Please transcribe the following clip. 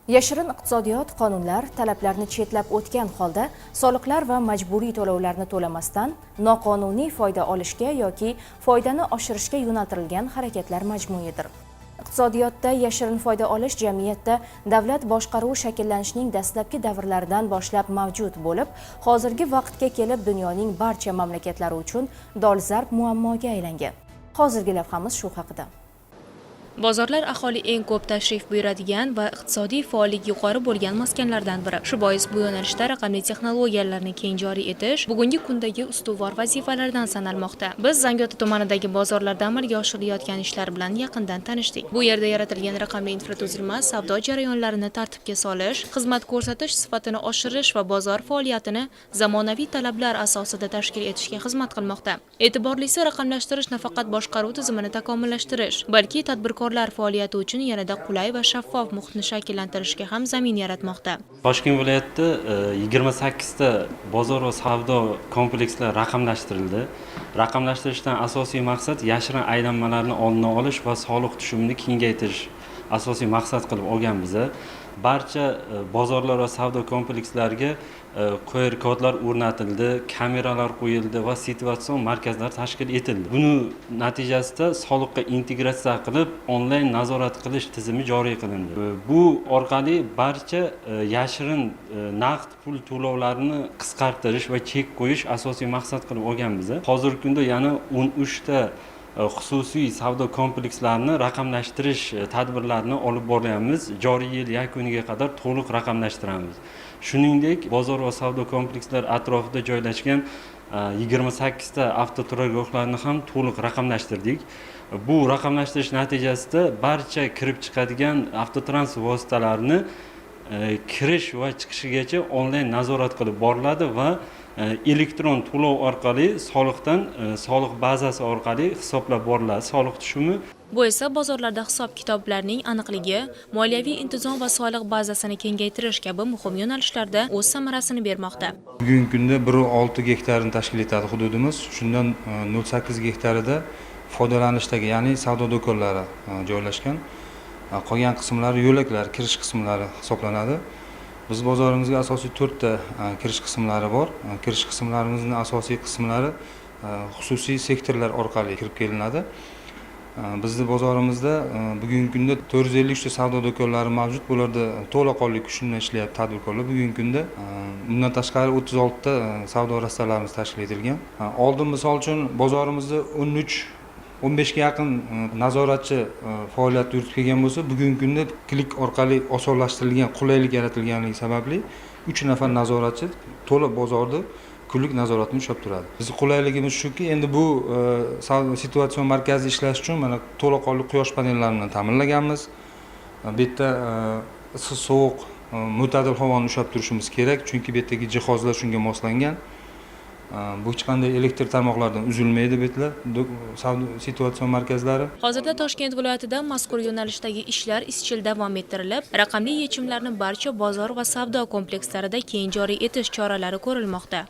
Yashirin iqtisodiyot qonunlar talablarni chetlab o'tgan holda soliqlar va majburiy to'lovlarni to'lamasdan noqonuniy foyda olishga yoki foydani oshirishga yo'naltirilgan harakatlar majmuidir. Iqtisodiyotda yashirin foyda olish jamiyatda davlat boshqaruvi shakllanishining dastlabki davrlaridan boshlab mavjud bo'lib, hozirgi vaqtga kelib dunyoning barcha mamlakatlari uchun dolzarb muammoga aylangan. Hozirgi lavhamiz shu haqida. Bozorlar aholi eng ko'p tashrif buyuradigan va iqtisodiy faollik yuqori bo'lgan maskanlardan biri. Shu bois bu yo'nalishda raqamli texnologiyalarni keng joriy etish bugungi kundagi ustuvor vazifalardan sanalmoqda. Biz Zangiota tumanidagi bozorlarda amalga oshirilayotgan ishlar bilan yaqindan tanishdik. Bu yerda yaratilgan raqamli infratuzilma savdo jarayonlarini tartibga solish, xizmat ko'rsatish sifatini oshirish va bozor faoliyatini zamonaviy talablar asosida tashkil etishga xizmat qilmoqda. E'tiborlisi, raqamlashtirish nafaqat boshqaruv tizimini takomillashtirish, balki tadbirkorlar faoliyati uchun yanada qulay va shaffof muhitni shakllantirishga ham zamin yaratmoqda. Toshkent viloyatida 28 ta bozor va savdo komplekslari raqamlashtirildi. Raqamlashtirishdan asosiy maqsad yashirin aylanmalarni oldini olish va soliq tushumini kengaytirish asosiy maqsad qilib olganmiz. Barcha bozorlar va savdo komplekslariga QR kodlar o'rnatildi, kameralar qo'yildi va situatsion markazlar tashkil etildi. Buni natijasida soliqqa integratsiya qilib, onlayn nazorat qilish tizimi joriy qilindi. Bu orqali barcha yashirin naqd pul to'lovlarini qisqartirish va chek qo'yish asosiy maqsad qilib olganmiz. Hozirgi kunda yana 13 ta xususiy savdo komplekslarini raqamlashtirish tadbirlarini olib boryapmiz. Joriy yil yakuniga qadar to'liq raqamlashtiramiz. Shuningdek, bozor va savdo komplekslari atrofida joylashgan 28 ta avtoturargohlarni ham to'liq raqamlashtirdik. Bu raqamlashtirish natijasida barcha kirib chiqadigan avtotransport vositalarini kirish va chiqishigacha onlayn nazorat qilib boriladi va elektron to'lov orqali soliq bazasi orqali hisoblab boriladi soliq tushumi. Bu esa bozorlarda hisob-kitoblarning aniqligi, moliyaviy intizom va soliq bazasini kengaytirish kabi muhim yo'nalishlarda o'z samarasini bermoqda. Bugungi kunda 1.6 gektarni tashkil etadi hududimiz. Shundan 0.8 gektarida foydalanishdagi, ya'ni savdo do'konlari joylashgan. Qolgan qismlari yo'laklar, kirish qismlari hisoblanadi. Biz bozorimizga asosiy 4 ta kirish qismlari bor. Kirish qismlarimizning asosiy qismlari xususiy sektorlar orqali kirib kelinadi. Bizning bozorimizda bugungi kunda 453 ta savdo do'konlari mavjud. Bularda to'laqonli kuchda ishlayapti tadbirkorlar. Bugungi kunda bundan tashqari 36 ta savdo rastalarimiz tashkil etilgan. Oldin misol uchun bozorimizda 15 ga yaqin nazoratchi faoliyat yuritib kelgan bo'lsa, bugungi kunda klik orqali osonlashtirilgan, qulaylik yaratilganligi sababli 3 nafar nazoratchi to'liq bozorda kunlik nazoratni ushlab turadi. Bizning qulayligimiz shuki, endi bu situatsion markazi ishlash uchun mana to'laqonli quyosh panellarini bilan ta'minlaganmiz. Bu yerda issiq sovuq mo'tadil havoni ushlab turishimiz kerak, chunki bu yerdagi jihozlar shunga moslangan. Bu hech qanday elektr tarmoqlardan uzilmaydi bu yerlar, savdo situatsion markazlari. Hozirda Toshkent viloyatida mazkur yo'nalishdagi ishlar izchil davom ettirilib, raqamli yechimlarni barcha bozor va savdo komplekslarida keng joriy etish choralari ko'rilmoqda.